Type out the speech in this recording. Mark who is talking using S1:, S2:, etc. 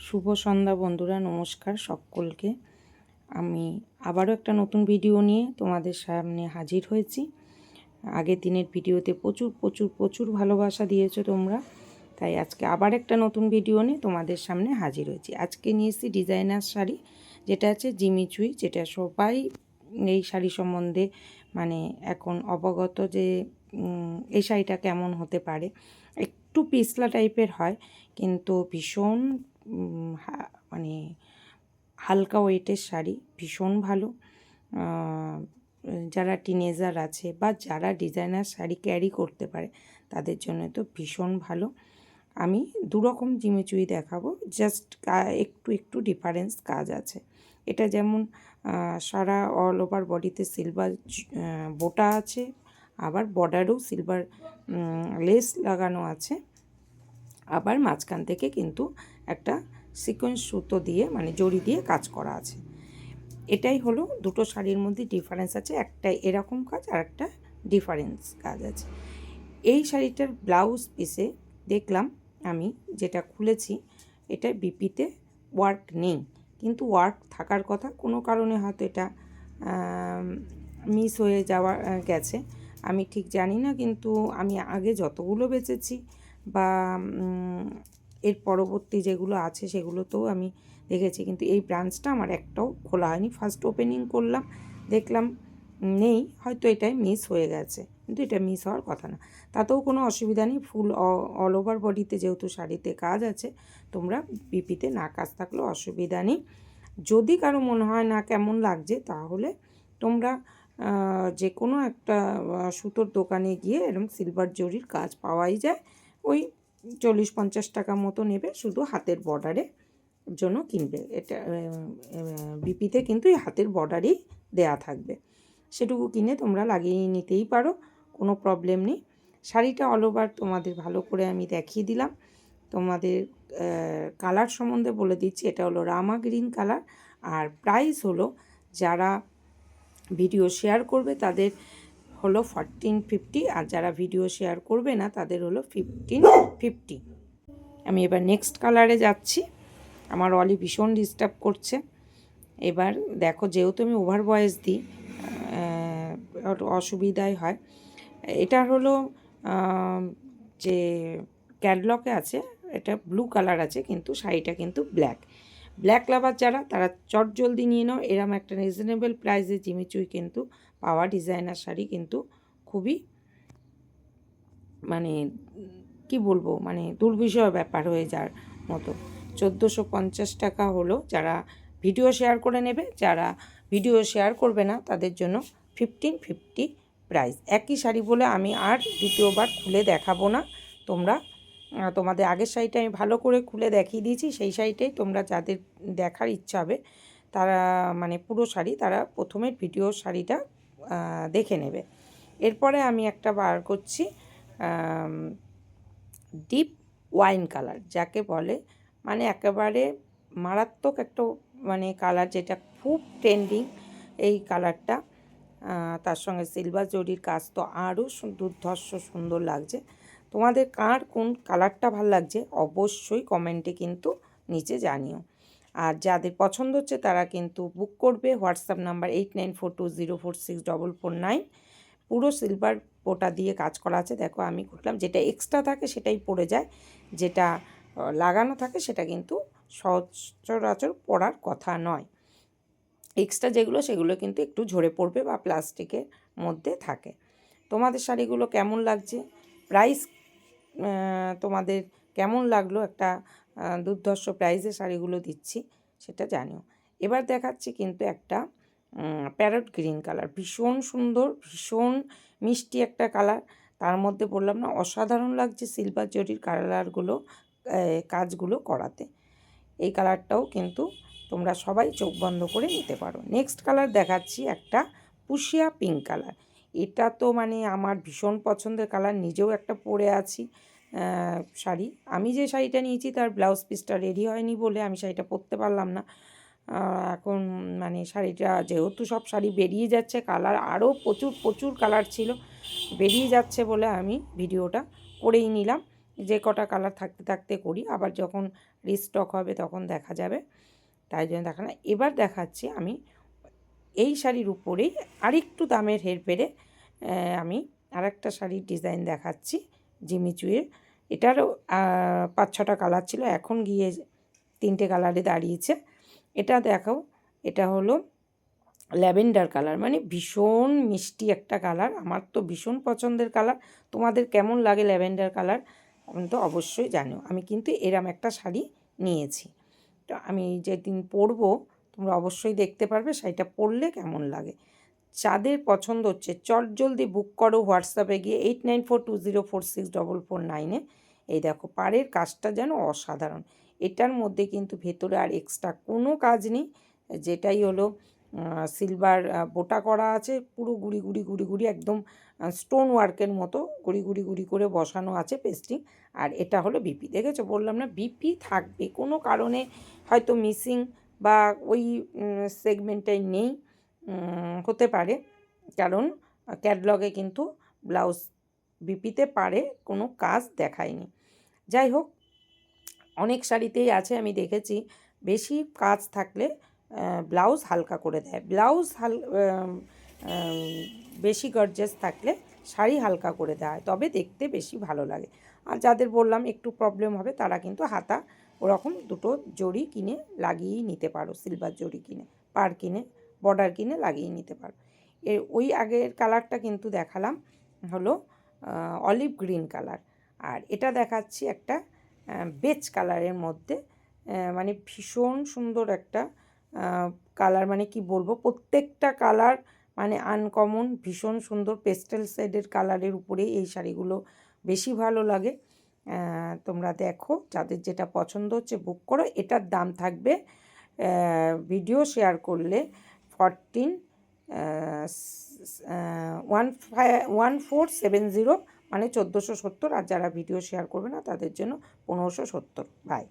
S1: শুভ সন্ধ্যা বন্ধুরা, নমস্কার সকলকে। আমি আবারও একটা নতুন ভিডিও নিয়ে তোমাদের সামনে হাজির হয়েছি। আগের দিনের ভিডিওতে প্রচুর প্রচুর প্রচুর ভালোবাসা দিয়েছো তোমরা, তাই আজকে আবার একটা নতুন ভিডিও নিয়ে তোমাদের সামনে হাজির হয়েছি। আজকে নিয়ে এসেছি ডিজাইনার শাড়ি, যেটা আছে জিমিচুই, যেটা সবাই এই শাড়ি সম্বন্ধে মানে এখন অবগত যে এই শাড়িটা কেমন হতে পারে। একটু পিছলা টাইপের হয় কিন্তু ভীষণ মানে হালকা ওয়েটের শাড়ি, ভীষণ ভালো। যারা টিনেজার আছে বা যারা ডিজাইনার শাড়ি ক্যারি করতে পারে তাদের জন্য তো ভীষণ ভালো। আমি দুরকম জিমিচুই দেখাবো, জাস্ট একটু একটু ডিফারেন্স কাজ আছে। এটা যেমন সারা অল ওভার বডিতে সিলভার বোটা আছে, আবার বর্ডারেও সিলভার লেস লাগানো আছে, আবার মাঝখান থেকে কিন্তু একটা সিকোয়েন্স সুতো দিয়ে মানে জড়ি দিয়ে কাজ করা আছে। এটাই হলো দুটো শাড়ির মধ্যে ডিফারেন্স আছে, একটা এরকম কাজ আর একটা ডিফারেন্স কাজ আছে। এই শাড়িটার ব্লাউজ পিসে দেখলাম আমি যেটা খুলেছি, এটা বিপিতে ওয়ার্ক নেই, কিন্তু ওয়ার্ক থাকার কথা। কোনো কারণে হয়তো এটা মিস হয়ে যাওয়া গেছে, আমি ঠিক জানি না। কিন্তু আমি আগে যতগুলো বেচেছি বা এর পরবর্তী যেগুলো আছে সেগুলোতেও আমি দেখেছি, কিন্তু এই ব্রাঞ্চটা আমার একটাও খোলা হয়নি। ফার্স্ট ওপেনিং করলাম, দেখলাম নেই, হয়তো এটাই মিস হয়ে গেছে, কিন্তু এটা মিস হওয়ার কথা না। তাতেও কোনো অসুবিধা নেই, ফুল অল ওভার বডিতে যেহেতু শাড়িতে কাজ আছে, তোমরা বিপিতে না কাজ থাকলেও অসুবিধা নেই। যদি কারো মনে হয় না কেমন লাগছে, তাহলে তোমরা যে কোনো একটা সুতোর দোকানে গিয়ে এরকম সিলভার জরির কাজ পাওয়াই যায়, ওই 40-50 টাকা মতো নেবে, শুধু হাতের বর্ডারে জন্য কিনবে। এটা বিপিতে কিন্তু এই হাতের বর্ডারেই দেয়া থাকবে, সেটুকু কিনে তোমরা লাগিয়ে নিতেই পারো, কোনো প্রবলেম নেই। শাড়িটা অল ওভার তোমাদের ভালো করে আমি দেখিয়ে দিলাম। তোমাদের কালার সম্বন্ধে বলে দিচ্ছি, এটা হলো রামা গ্রিন কালার, আর প্রাইস হলো যারা ভিডিও শেয়ার করবে তাদের হলো 1450, আর যারা ভিডিও শেয়ার করবে না তাদের হলো 1550। আমি এবার নেক্সট কালারে যাচ্ছি। আমার অলি ভীষণ ডিস্টার্ব করছে। এবার দেখো, যেহেতু আমি ওভার ভয়েস দিই অসুবিধাই হয়। এটা হলো যে ক্যাটলগে আছে, এটা ব্লু কালার আছে, কিন্তু শাড়িটা কিন্তু ব্ল্যাক লাভার যারা, তারা চট জলদি নিয়ে নাও। এরম একটা রিজনেবল প্রাইসে জিমিচুই কিন্তু পাওয়া ডিজাইনার শাড়ি কিন্তু খুবই মানে কি বলবো, মানে দুর্বিষহ ব্যাপার হয়ে যাওয়ার মতো। 1450 টাকা হলো যারা ভিডিও শেয়ার করে নেবে, যারা ভিডিও শেয়ার করবে না তাদের জন্য 1550 প্রাইস। একই শাড়ি বলে আমি আর দ্বিতীয়বার খুলে দেখাবো না। তোমরা তোমাদের আগের শাড়িটা আমি ভালো করে খুলে দেখিয়ে দিয়েছি, সেই শাড়িটাই তোমরা যাদের দেখার ইচ্ছা হবে তারা মানে পুরো শাড়ি তারা প্রথমে ভিডিও শাড়িটা দেখে নেবে। এরপরে আমি একটা বার করছি ডিপ ওয়াইন কালার, যাকে বলে মানে একেবারে মারাত্মক একটা মানে কালার, যেটা খুব ট্রেন্ডিং এই কালারটা। তার সঙ্গে সিলভার জরির কাজ তো আরও দুর্ধর্ষ সুন্দর লাগছে। তোমাদের কার কোন কালারটা ভালো লাগছে অবশ্যই কমেন্টে কিন্তু নিচে জানিও। আর যাদের পছন্দ হচ্ছে তারা কিন্তু বুক করবে। WhatsApp number 8942046449। পুরো সিলভার পোটা দিয়ে কাজ করা আছে। দেখো আমি করলাম, যেটা এক্সট্রা থাকে সেটাই পড়ে যায়, যেটা লাগানো থাকে সেটা কিন্তু সচরাচর পড়ার কথা নয়। এক্সট্রা যেগুলো সেগুলো কিন্তু একটু ঝরে পড়বে বা প্লাস্টিকের মধ্যে থাকে। তোমাদের শাড়িগুলো কেমন লাগছে, প্রাইস তোমাদের কেমন লাগলো, একটা দুর্ধর্ষ প্রাইসে শাড়িগুলো দিচ্ছি সেটা জানিও। এবার দেখাচ্ছি কিন্তু একটা প্যারট গ্রিন কালার, ভীষণ সুন্দর, ভীষণ মিষ্টি একটা কালার। তার মধ্যে বললাম না অসাধারণ লাগছে সিলভার জরির কালারগুলো কাজগুলো করাতে। এই কালারটাও কিন্তু তোমরা সবাই চোখ বন্ধ করে নিতে পারো। নেক্সট কালার দেখাচ্ছি একটা পুশিয়া পিঙ্ক কালার। এটা তো মানে আমার ভীষণ পছন্দের কালার, নিজেও একটা পরে আছি শাড়ি। আমি যে শাড়িটা নিয়েছি তার ব্লাউজ পিসটা রেডি হয়নি বলে আমি শাড়িটা পরতে পারলাম না। এখন মানে শাড়িটা যেহেতু সব শাড়ি বেরিয়ে যাচ্ছে, কালার আরও প্রচুর প্রচুর কালার ছিল, বেরিয়ে যাচ্ছে বলে আমি ভিডিওটা করেই নিলাম। যে কটা কালার থাকতে থাকতে করি, আবার যখন রিস্টক হবে তখন দেখা যাবে, তাই জন্য দেখালাম। এবার দেখাচ্ছি আমি এই শাড়ির উপরেই আরেকটু দামের হেরফেরে আমি আরেকটা শাড়ির ডিজাইন দেখাচ্ছি জিমিচুয়ের। এটারও 5-6টা কালার ছিল, এখন গিয়ে 3টে কালারে দাঁড়িয়েছে। এটা দেখো, এটা হলো ল্যাভেন্ডার কালার, মানে ভীষণ মিষ্টি একটা কালার, আমার তো ভীষণ পছন্দের কালার। তোমাদের কেমন লাগে ল্যাভেন্ডার কালার আমি তো অবশ্যই জানো। আমি কিন্তু এরম একটা শাড়ি নিয়েছি, তো আমি যেদিন পরবো তোমরা অবশ্যই দেখতে পারবে শাড়িটা পরলে কেমন লাগে। যাদের পছন্দ হচ্ছে চটজলদি বুক করো হোয়াটসঅ্যাপে গিয়ে 8942046449-এ। এই দেখো পাড়ের কাজটা যেন অসাধারণ। এটার মধ্যে কিন্তু ভেতরে আর এক্সট্রা কোনো কাজ নেই, যেটাই হলো সিলভার বোটা করা আছে, পুরো গুড়ি গুড়ি গুড়ি গুড়ি একদম স্টোন ওয়ার্কের মতো গুড়ি গুড়ি গুড়ি করে বসানো আছে পেস্টিং। আর এটা হলো বিপি, দেখেছো বললাম না বিপি থাকবে, কোনো কারণে হয়তো মিসিং বা ওই সেগমেন্টটাই নেই, হতে পারে, কারণ ক্যাটলগে কিন্তু ব্লাউজ বিপিতে পারে কোনো কাজ দেখায়নি। যাই হোক, অনেক শাড়িতেই আছে আমি দেখেছি বেশি কাজ থাকলে ব্লাউজ হালকা করে দেয়, বেশি গর্জাস থাকলে শাড়ি হালকা করে দেয়, তবে দেখতে বেশি ভালো লাগে। আর যাদের বললাম একটু প্রবলেম হবে তারা কিন্তু হাতা ওরকম দুটো জড়ি কিনে লাগিয়েই নিতে পারো, সিলভার জড়ি কিনে, পাড় কিনে, বর্ডার কিনে লাগিয়ে নিতে পারো। ওই আগের কালারটা কিন্তু দেখালাম হলো অলিভ গ্রিন কালার, আর এটা দেখাচ্ছি একটা বেজ কালারের মধ্যে, মানে ভীষণ সুন্দর একটা কালার, মানে কি বলবো, প্রত্যেকটা কালার মানে আনকমন, ভীষণ সুন্দর পেস্টেল শেডের কালারের উপরে এই শাড়িগুলো বেশি ভালো লাগে। তোমরা দেখো, যাদের যেটা পছন্দ হচ্ছে বুক করো। এটার দাম থাকবে ভিডিও শেয়ার করলে 1470, মানে 1470, আর যারা ভিডিও শেয়ার করবে না তাদের জন্য 1570। বাই।